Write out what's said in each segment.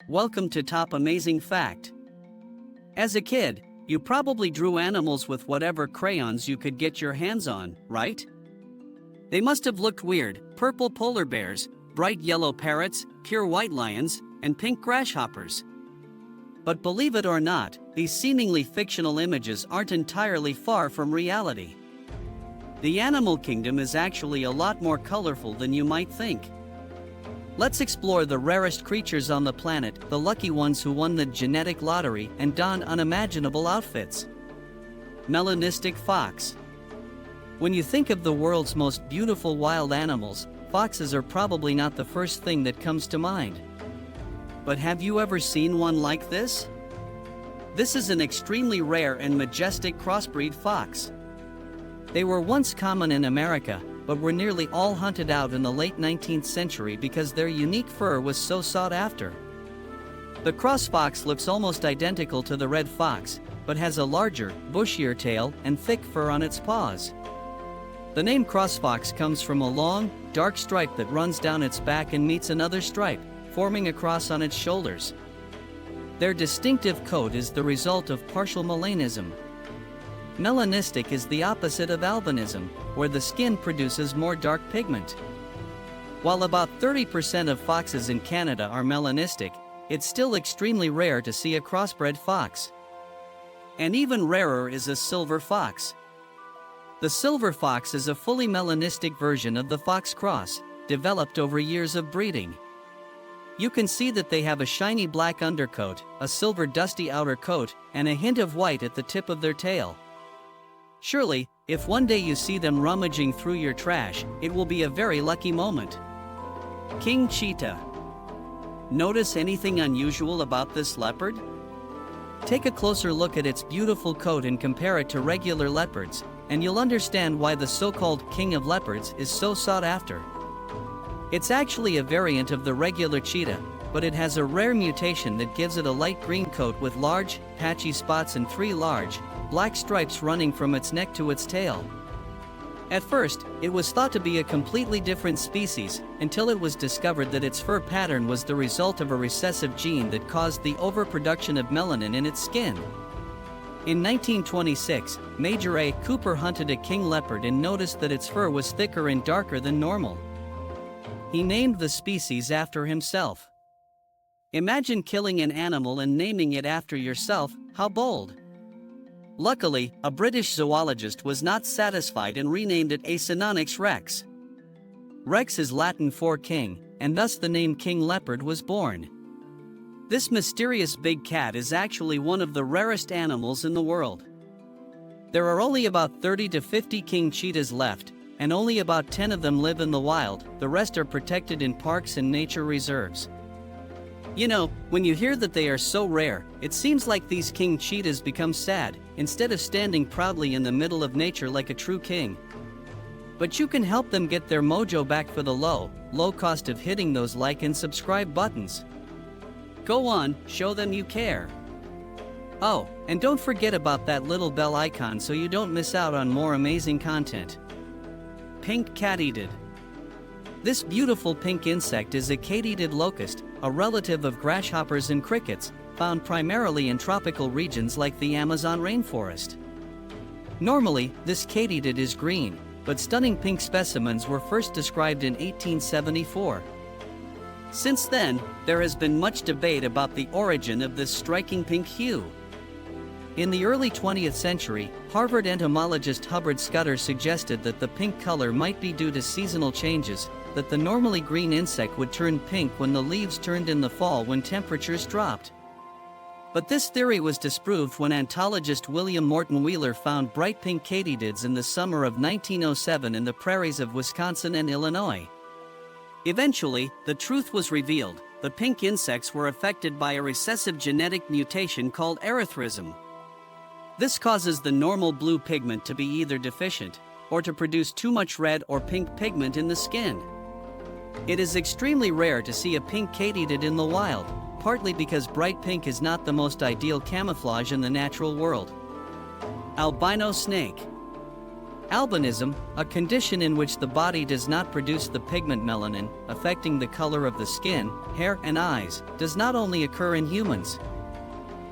Welcome to Top Amazing Fact. As a kid, you probably drew animals with whatever crayons you could get your hands on, right? They must have looked weird: purple polar bears, bright yellow parrots, pure white lions, and pink grasshoppers. But believe it or not, these seemingly fictional images aren't entirely far from reality. The animal kingdom is actually a lot more colorful than you might think. Let's explore the rarest creatures on the planet, the lucky ones who won the genetic lottery and don unimaginable outfits. Melanistic fox. When you think of the world's most beautiful wild animals, foxes are probably not the first thing that comes to mind. But have you ever seen one like this? This is an extremely rare and majestic crossbreed fox. They were once common in America, but were nearly all hunted out in the late 19th century because their unique fur was so sought after. The cross fox looks almost identical to the red fox, but has a larger, bushier tail and thick fur on its paws. The name cross fox comes from a long, dark stripe that runs down its back and meets another stripe, forming a cross on its shoulders. Their distinctive coat is the result of partial melanism. Melanistic is the opposite of albinism, where the skin produces more dark pigment. While about 30% of foxes in Canada are melanistic, it's still extremely rare to see a crossbred fox. And even rarer is a silver fox. The silver fox is a fully melanistic version of the fox cross, developed over years of breeding. You can see that they have a shiny black undercoat, a silver dusty outer coat, and a hint of white at the tip of their tail. Surely, if one day you see them rummaging through your trash, it will be a very lucky moment. King cheetah. Notice anything unusual about this leopard? Take a closer look at its beautiful coat and compare it to regular leopards, and you'll understand why the so-called king of leopards is so sought after. It's actually a variant of the regular cheetah, but it has a rare mutation that gives it a light green coat with large, patchy spots and 3 large, black stripes running from its neck to its tail. At first, it was thought to be a completely different species, until it was discovered that its fur pattern was the result of a recessive gene that caused the overproduction of melanin in its skin. In 1926, Major A. Cooper hunted a king leopard and noticed that its fur was thicker and darker than normal. He named the species after himself. Imagine killing an animal and naming it after yourself, how bold! Luckily, a British zoologist was not satisfied and renamed it Acinonyx rex. Rex is Latin for king, and thus the name king leopard was born. This mysterious big cat is actually one of the rarest animals in the world. There are only about 30 to 50 king cheetahs left, and only about 10 of them live in the wild. The rest are protected in parks and nature reserves. You know, when you hear that they are so rare, it seems like these king cheetahs become sad, instead of standing proudly in the middle of nature like a true king. But you can help them get their mojo back for the low cost of hitting those like and subscribe buttons. Go on, show them you care. Oh, and don't forget about that little bell icon so you don't miss out on more amazing content. Pink katydid. This beautiful pink insect is a katydid locust, a relative of grasshoppers and crickets, found primarily in tropical regions like the Amazon rainforest. Normally, this katydid is green, but stunning pink specimens were first described in 1874. Since then, there has been much debate about the origin of this striking pink hue. In the early 20th century, Harvard entomologist Hubbard Scudder suggested that the pink color might be due to seasonal changes, that the normally green insect would turn pink when the leaves turned in the fall when temperatures dropped. But this theory was disproved when anthologist William Morton Wheeler found bright pink katydids in the summer of 1907 in the prairies of Wisconsin and Illinois. Eventually, the truth was revealed: the pink insects were affected by a recessive genetic mutation called erythrism. This causes the normal blue pigment to be either deficient, or to produce too much red or pink pigment in the skin. It is extremely rare to see a pink katydid in the wild, partly because bright pink is not the most ideal camouflage in the natural world. Albino snake. Albinism, a condition in which the body does not produce the pigment melanin, affecting the color of the skin, hair, and eyes, does not only occur in humans.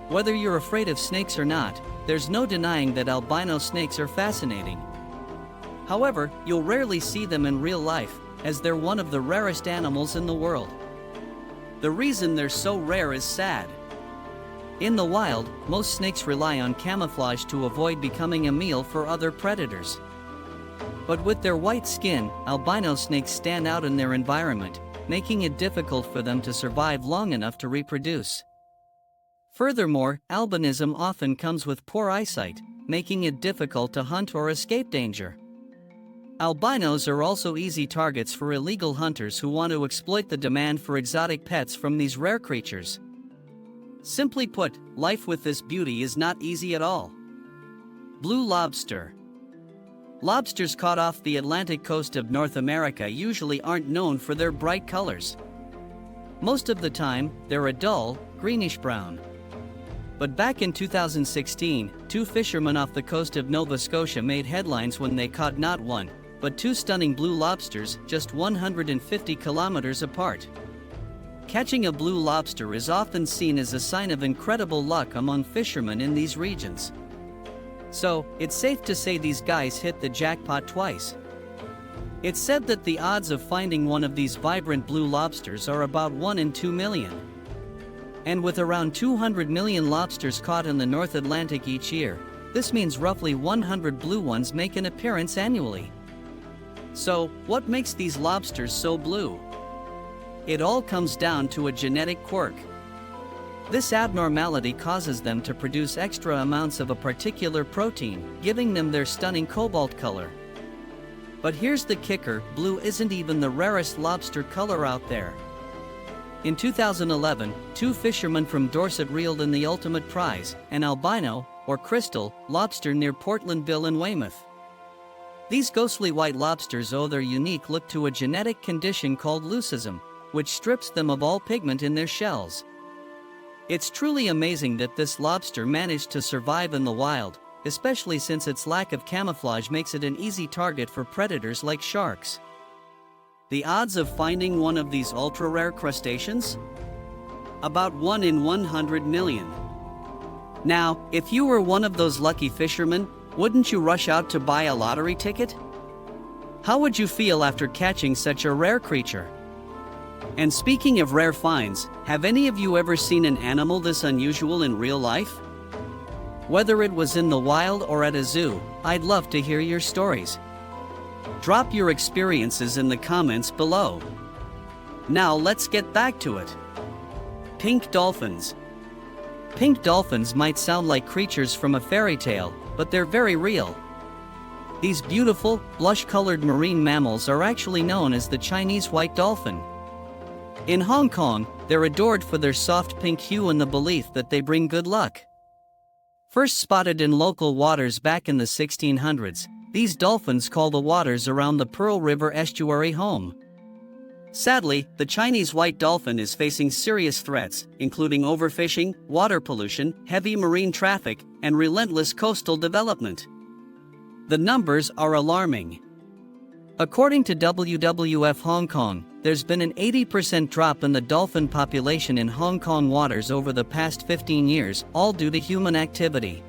Whether you're afraid of snakes or not, there's no denying that albino snakes are fascinating. However, you'll rarely see them in real life, as they're one of the rarest animals in the world. The reason they're so rare is sad. In the wild, most snakes rely on camouflage to avoid becoming a meal for other predators. But with their white skin, albino snakes stand out in their environment, making it difficult for them to survive long enough to reproduce. Furthermore, albinism often comes with poor eyesight, making it difficult to hunt or escape danger. Albinos are also easy targets for illegal hunters who want to exploit the demand for exotic pets from these rare creatures. Simply put, life with this beauty is not easy at all. Blue lobster. Lobsters caught off the Atlantic coast of North America usually aren't known for their bright colors. Most of the time, they're a dull, greenish-brown. But back in 2016, two fishermen off the coast of Nova Scotia made headlines when they caught not one, but two stunning blue lobsters just 150 kilometers apart. Catching a blue lobster is often seen as a sign of incredible luck among fishermen in these regions. So, it's safe to say these guys hit the jackpot twice. It's said that the odds of finding one of these vibrant blue lobsters are about 1 in 2 million. And with around 200 million lobsters caught in the North Atlantic each year, this means roughly 100 blue ones make an appearance annually. So, what makes these lobsters so blue? It all comes down to a genetic quirk. This abnormality causes them to produce extra amounts of a particular protein, giving them their stunning cobalt color. But here's the kicker: blue isn't even the rarest lobster color out there. In 2011, two fishermen from Dorset reeled in the ultimate prize, an albino, or crystal, lobster near Portlandville in Weymouth. These ghostly white lobsters owe their unique look to a genetic condition called leucism, which strips them of all pigment in their shells. It's truly amazing that this lobster managed to survive in the wild, especially since its lack of camouflage makes it an easy target for predators like sharks. The odds of finding one of these ultra-rare crustaceans? About 1 in 100 million. Now, if you were one of those lucky fishermen, wouldn't you rush out to buy a lottery ticket? How would you feel after catching such a rare creature? And speaking of rare finds, have any of you ever seen an animal this unusual in real life? Whether it was in the wild or at a zoo, I'd love to hear your stories. Drop your experiences in the comments below. Now let's get back to it. Pink dolphins. Pink dolphins might sound like creatures from a fairy tale, but they're very real. These beautiful, blush-colored marine mammals are actually known as the Chinese white dolphin. In Hong Kong, they're adored for their soft pink hue and the belief that they bring good luck. First spotted in local waters back in the 1600s, these dolphins call the waters around the Pearl River estuary home. Sadly, the Chinese white dolphin is facing serious threats, including overfishing, water pollution, heavy marine traffic, and relentless coastal development. The numbers are alarming. According to WWF Hong Kong, there's been an 80% drop in the dolphin population in Hong Kong waters over the past 15 years, all due to human activity.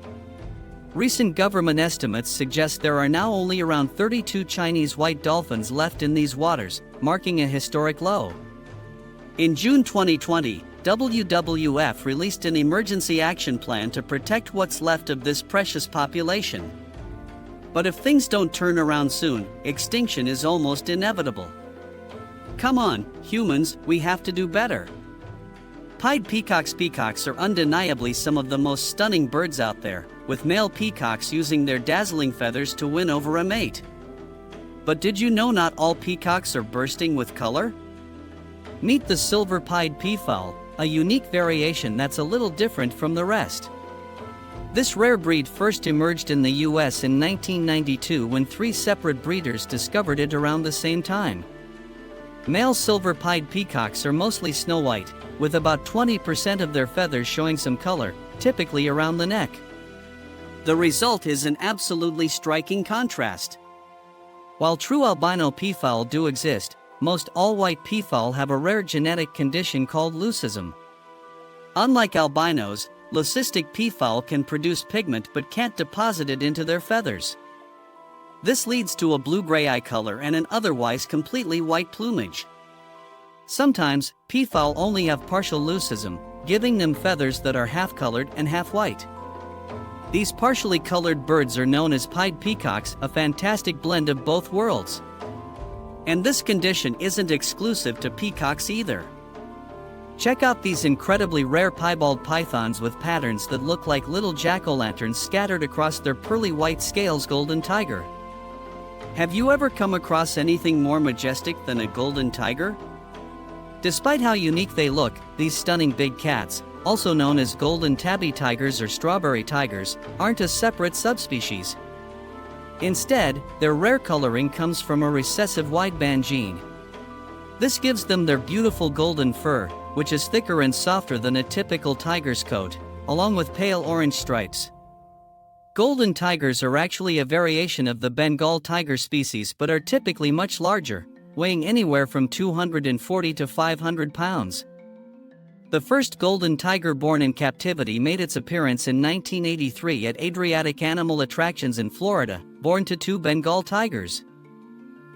Recent government estimates suggest there are now only around 32 Chinese white dolphins left in these waters, marking a historic low. In June 2020, WWF released an emergency action plan to protect what's left of this precious population. But if things don't turn around soon, extinction is almost inevitable. Come on, humans, we have to do better. Pied peacocks are undeniably some of the most stunning birds out there, with male peacocks using their dazzling feathers to win over a mate. But did you know not all peacocks are bursting with color? Meet the silver-pied peafowl, a unique variation that's a little different from the rest. This rare breed first emerged in the US in 1992 when 3 separate breeders discovered it around the same time. Male silver-pied peacocks are mostly snow white, with about 20% of their feathers showing some color, typically around the neck. The result is an absolutely striking contrast. While true albino peafowl do exist, most all-white peafowl have a rare genetic condition called leucism. Unlike albinos, leucistic peafowl can produce pigment but can't deposit it into their feathers. This leads to a blue-gray eye color and an otherwise completely white plumage. Sometimes, peafowl only have partial leucism, giving them feathers that are half-colored and half-white. These partially colored birds are known as pied peacocks, a fantastic blend of both worlds. And this condition isn't exclusive to peacocks either. Check out these incredibly rare piebald pythons with patterns that look like little jack-o'-lanterns scattered across their pearly white scales. Golden tiger. Have you ever come across anything more majestic than a golden tiger? Despite how unique they look, these stunning big cats, also known as golden tabby tigers or strawberry tigers, aren't a separate subspecies. Instead, their rare coloring comes from a recessive wideband gene. This gives them their beautiful golden fur, which is thicker and softer than a typical tiger's coat, along with pale orange stripes. Golden tigers are actually a variation of the Bengal tiger species but are typically much larger, weighing anywhere from 240 to 500 pounds. The first golden tiger born in captivity made its appearance in 1983 at Adriatic Animal Attractions in Florida, born to two Bengal tigers.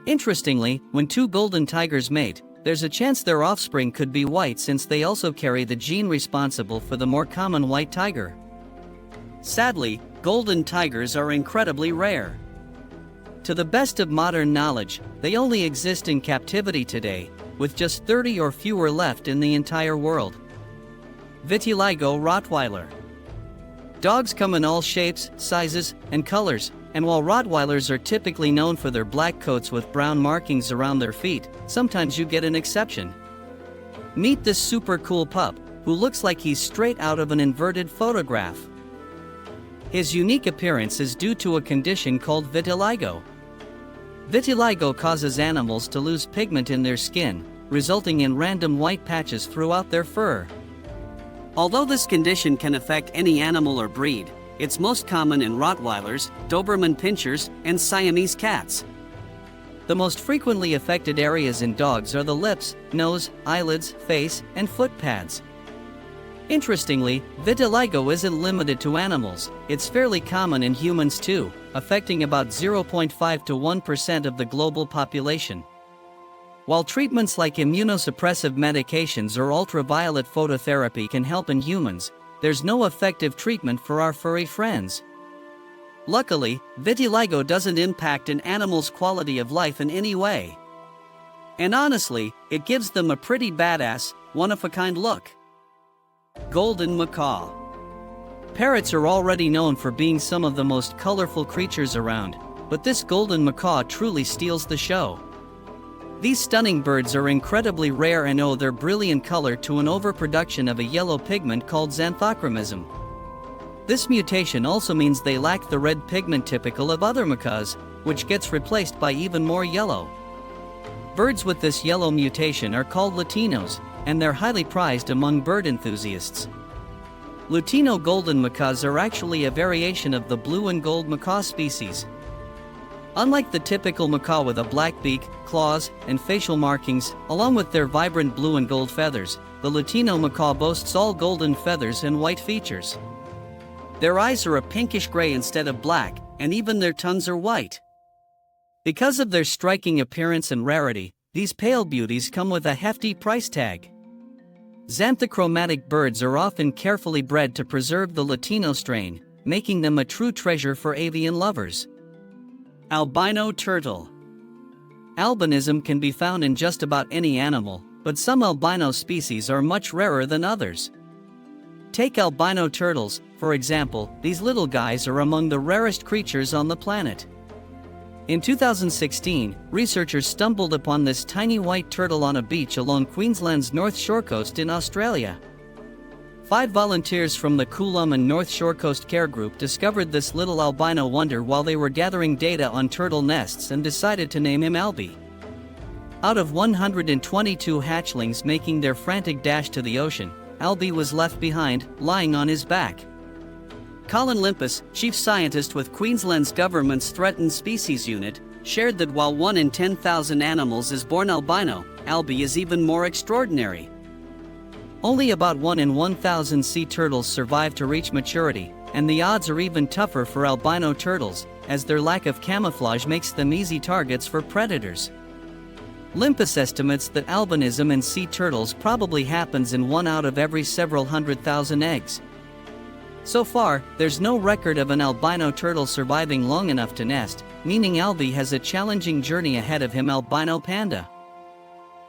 Interestingly, when two golden tigers mate, there's a chance their offspring could be white since they also carry the gene responsible for the more common white tiger. Sadly, golden tigers are incredibly rare. To the best of modern knowledge, they only exist in captivity today, with just 30 or fewer left in the entire world. Vitiligo Rottweiler. Dogs come in all shapes, sizes, and colors, and while Rottweilers are typically known for their black coats with brown markings around their feet, sometimes you get an exception. Meet this super cool pup, who looks like he's straight out of an inverted photograph. His unique appearance is due to a condition called vitiligo. Vitiligo causes animals to lose pigment in their skin, resulting in random white patches throughout their fur. Although this condition can affect any animal or breed, it's most common in Rottweilers, Doberman Pinschers, and Siamese cats. The most frequently affected areas in dogs are the lips, nose, eyelids, face, and foot pads. Interestingly, vitiligo isn't limited to animals, it's fairly common in humans too, affecting about 0.5 to 1% of the global population. While treatments like immunosuppressive medications or ultraviolet phototherapy can help in humans, there's no effective treatment for our furry friends. Luckily, vitiligo doesn't impact an animal's quality of life in any way. And honestly, it gives them a pretty badass, one-of-a-kind look. Golden macaw. Parrots are already known for being some of the most colorful creatures around, but this golden macaw truly steals the show. These stunning birds are incredibly rare and owe their brilliant color to an overproduction of a yellow pigment called xanthochromism. This mutation also means they lack the red pigment typical of other macaws, which gets replaced by even more yellow. Birds with this yellow mutation are called Latinos, and they're highly prized among bird enthusiasts. Lutino golden macaws are actually a variation of the blue and gold macaw species. Unlike the typical macaw with a black beak, claws, and facial markings, along with their vibrant blue and gold feathers, the Lutino macaw boasts all golden feathers and white features. Their eyes are a pinkish gray instead of black, and even their tongues are white. Because of their striking appearance and rarity, these pale beauties come with a hefty price tag. Xanthochromatic birds are often carefully bred to preserve the Latino strain, making them a true treasure for avian lovers. Albino turtle. Albinism can be found in just about any animal, but some albino species are much rarer than others. Take albino turtles, for example. These little guys are among the rarest creatures on the planet. In 2016, researchers stumbled upon this tiny white turtle on a beach along Queensland's North Shore coast in Australia. 5 volunteers from the Coolum and North Shore Coast Care Group discovered this little albino wonder while they were gathering data on turtle nests and decided to name him Albie. Out of 122 hatchlings making their frantic dash to the ocean, Albie was left behind, lying on his back. Colin Limpus, chief scientist with Queensland's government's Threatened Species Unit, shared that while 1 in 10,000 animals is born albino, Albi is even more extraordinary. Only about 1 in 1,000 sea turtles survive to reach maturity, and the odds are even tougher for albino turtles, as their lack of camouflage makes them easy targets for predators. Olympus estimates that albinism in sea turtles probably happens in 1 out of every several 100,000 eggs. So far, there's no record of an albino turtle surviving long enough to nest, meaning Albi has a challenging journey ahead of him. Albino panda.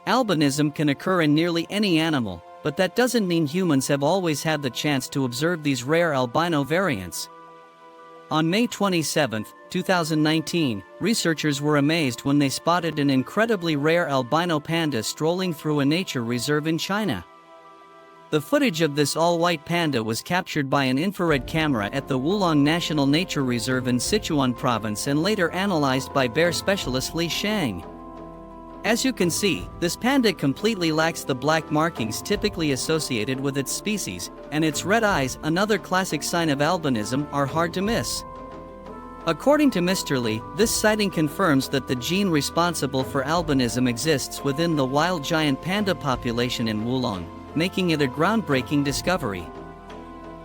Albinism can occur in nearly any animal, but that doesn't mean humans have always had the chance to observe these rare albino variants. On May 27, 2019, researchers were amazed when they spotted an incredibly rare albino panda strolling through a nature reserve in China. The footage of this all-white panda was captured by an infrared camera at the Wulong National Nature Reserve in Sichuan Province and later analyzed by bear specialist Li Shang. As you can see, this panda completely lacks the black markings typically associated with its species, and its red eyes, another classic sign of albinism, are hard to miss. According to Mr. Li, this sighting confirms that the gene responsible for albinism exists within the wild giant panda population in Wulong, making it a groundbreaking discovery.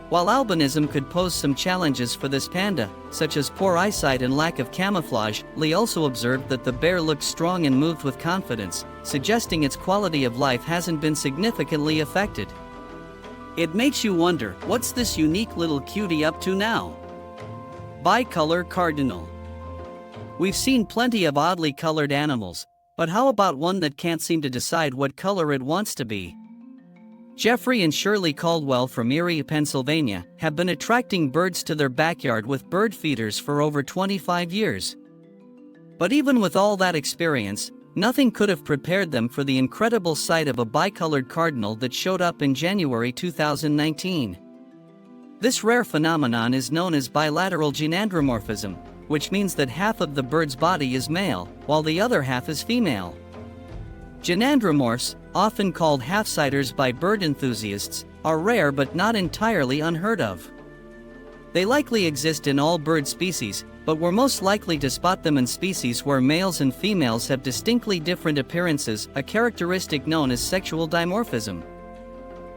While albinism could pose some challenges for this panda, such as poor eyesight and lack of camouflage, Li also observed that the bear looked strong and moved with confidence, suggesting its quality of life hasn't been significantly affected. It makes you wonder, what's this unique little cutie up to now? Bicolored cardinal. We've seen plenty of oddly colored animals, but how about one that can't seem to decide what color it wants to be? Jeffrey and Shirley Caldwell from Erie, Pennsylvania, have been attracting birds to their backyard with bird feeders for over 25 years. But even with all that experience, nothing could have prepared them for the incredible sight of a bicolored cardinal that showed up in January 2019. This rare phenomenon is known as bilateral genandromorphism, which means that half of the bird's body is male, while the other half is female. Genandromorphs, often called half-sighters by bird enthusiasts, are rare but not entirely unheard of. They likely exist in all bird species, but we're most likely to spot them in species where males and females have distinctly different appearances, a characteristic known as sexual dimorphism.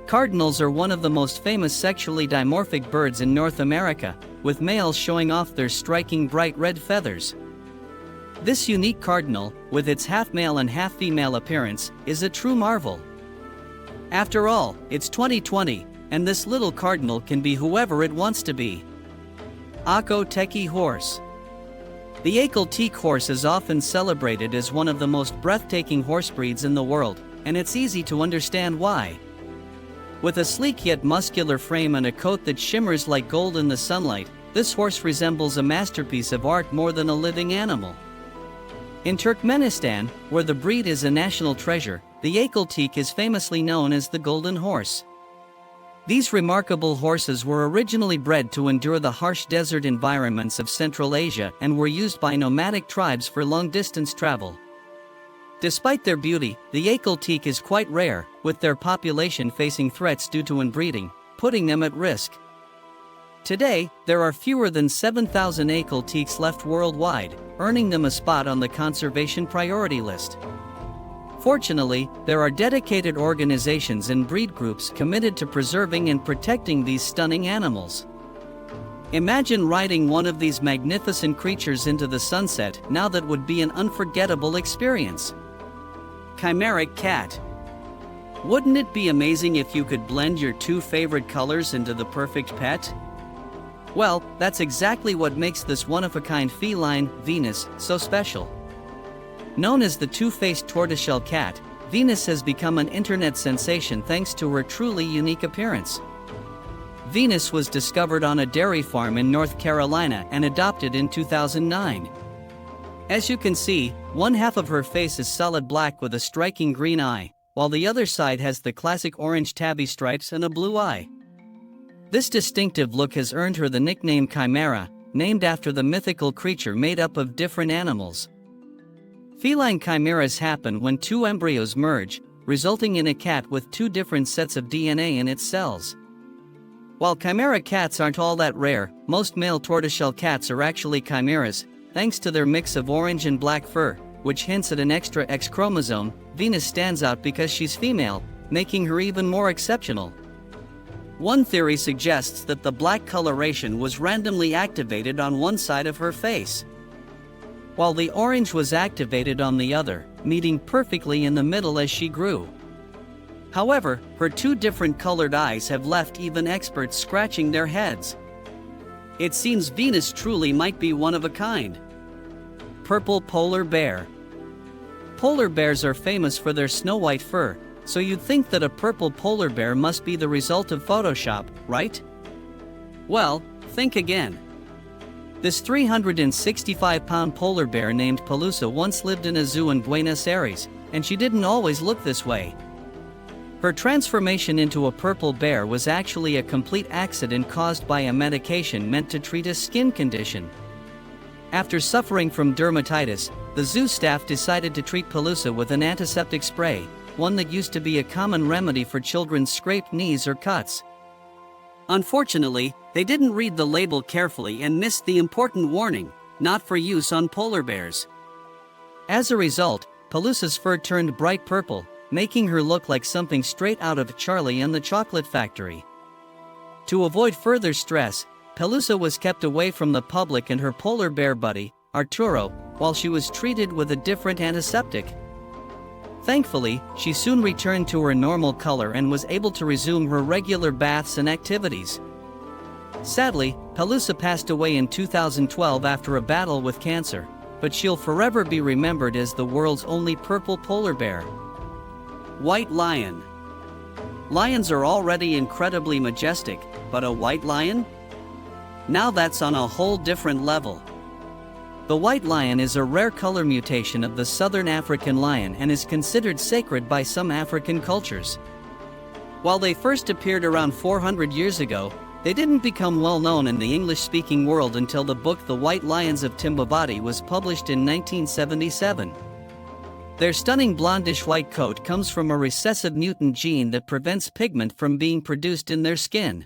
Cardinals are one of the most famous sexually dimorphic birds in North America, with males showing off their striking bright red feathers. This unique cardinal, with its half-male and half-female appearance, is a true marvel. After all, it's 2020, and this little cardinal can be whoever it wants to be. Akhal Teke horse. The Akhal Teke horse is often celebrated as one of the most breathtaking horse breeds in the world, and it's easy to understand why. With a sleek yet muscular frame and a coat that shimmers like gold in the sunlight, this horse resembles a masterpiece of art more than a living animal. In Turkmenistan, where the breed is a national treasure, the Akhal Teke is famously known as the Golden Horse. These remarkable horses were originally bred to endure the harsh desert environments of Central Asia and were used by nomadic tribes for long-distance travel. Despite their beauty, the Akhal Teke is quite rare, with their population facing threats due to inbreeding, putting them at risk. Today, there are fewer than 7,000 Akhal Tekes left worldwide, earning them a spot on the conservation priority list. Fortunately, there are dedicated organizations and breed groups committed to preserving and protecting these stunning animals. Imagine riding one of these magnificent creatures into the sunset. Now that would be an unforgettable experience. Chimeric cat. Wouldn't it be amazing if you could blend your two favorite colors into the perfect pet? Well, that's exactly what makes this one-of-a-kind feline, Venus, so special. Known as the two-faced tortoiseshell cat, Venus has become an internet sensation thanks to her truly unique appearance. Venus was discovered on a dairy farm in North Carolina and adopted in 2009. As you can see, one half of her face is solid black with a striking green eye, while the other side has the classic orange tabby stripes and a blue eye. This distinctive look has earned her the nickname Chimera, named after the mythical creature made up of different animals. Feline chimeras happen when two embryos merge, resulting in a cat with two different sets of DNA in its cells. While chimera cats aren't all that rare, most male tortoiseshell cats are actually chimeras, thanks to their mix of orange and black fur, which hints at an extra X chromosome. Venus stands out because she's female, making her even more exceptional. One theory suggests that the black coloration was randomly activated on one side of her face, while the orange was activated on the other, meeting perfectly in the middle as she grew. However, her two different colored eyes have left even experts scratching their heads. It seems Venus truly might be one of a kind. Purple polar bear. Polar bears are famous for their snow-white fur, so you'd think that a purple polar bear must be the result of Photoshop, right? Well, think again. This 365-pound polar bear named Pelusa once lived in a zoo in Buenos Aires, and she didn't always look this way. Her transformation into a purple bear was actually a complete accident caused by a medication meant to treat a skin condition. After suffering from dermatitis, the zoo staff decided to treat Pelusa with an antiseptic spray, one that used to be a common remedy for children's scraped knees or cuts. Unfortunately, they didn't read the label carefully and missed the important warning, not for use on polar bears. As a result, Pelusa's fur turned bright purple, making her look like something straight out of Charlie and the Chocolate Factory. To avoid further stress, Pelusa was kept away from the public and her polar bear buddy, Arturo, while she was treated with a different antiseptic. Thankfully, she soon returned to her normal color and was able to resume her regular baths and activities. Sadly, Pelusa passed away in 2012 after a battle with cancer, but she'll forever be remembered as the world's only purple polar bear. White lion. Lions are already incredibly majestic, but a white lion? Now that's on a whole different level. The white lion is a rare color mutation of the southern African lion and is considered sacred by some African cultures. While they first appeared around 400 years ago, they didn't become well known in the English-speaking world until the book The White Lions of Timbuktu was published in 1977. Their stunning blondish white coat comes from a recessive mutant gene that prevents pigment from being produced in their skin.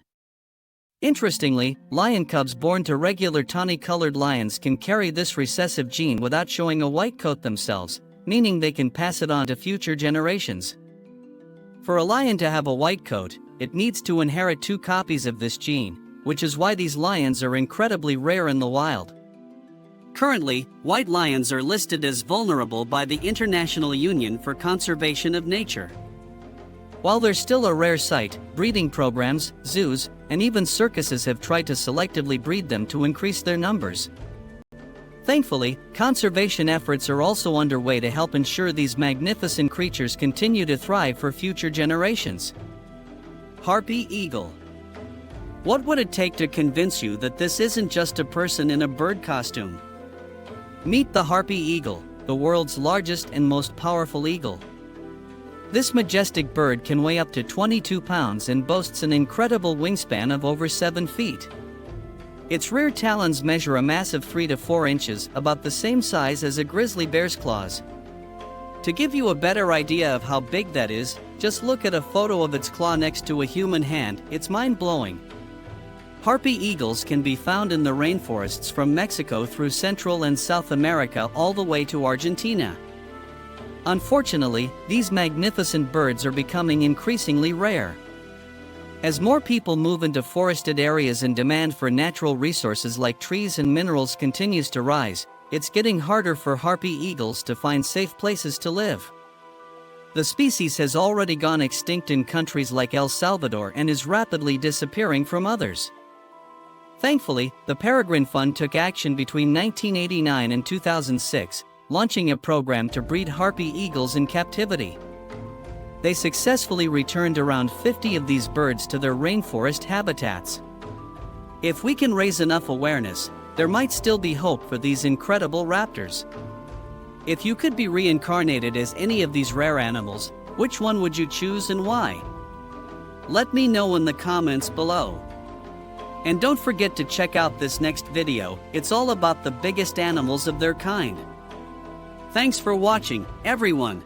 Interestingly, lion cubs born to regular tawny-colored lions can carry this recessive gene without showing a white coat themselves, meaning they can pass it on to future generations. For a lion to have a white coat, it needs to inherit 2 copies of this gene, which is why these lions are incredibly rare in the wild. Currently, white lions are listed as vulnerable by the International Union for Conservation of Nature. While they're still a rare sight, breeding programs, zoos, and even circuses have tried to selectively breed them to increase their numbers. Thankfully, conservation efforts are also underway to help ensure these magnificent creatures continue to thrive for future generations. Harpy eagle. What would it take to convince you that this isn't just a person in a bird costume? Meet the Harpy eagle, the world's largest and most powerful eagle. This majestic bird can weigh up to 22 pounds and boasts an incredible wingspan of over 7 feet. Its rear talons measure a massive 3 to 4 inches, about the same size as a grizzly bear's claws. To give you a better idea of how big that is, just look at a photo of its claw next to a human hand. It's mind-blowing. Harpy eagles can be found in the rainforests from Mexico through Central and South America all the way to Argentina. Unfortunately, these magnificent birds are becoming increasingly rare. As more people move into forested areas and demand for natural resources like trees and minerals continues to rise, it's getting harder for harpy eagles to find safe places to live. The species has already gone extinct in countries like El Salvador and is rapidly disappearing from others. Thankfully, the Peregrine Fund took action between 1989 and 2006, launching a program to breed harpy eagles in captivity. They successfully returned around 50 of these birds to their rainforest habitats. If we can raise enough awareness, there might still be hope for these incredible raptors. If you could be reincarnated as any of these rare animals, which one would you choose and why? Let me know in the comments below. And don't forget to check out this next video, it's all about the biggest animals of their kind. Thanks for watching, everyone.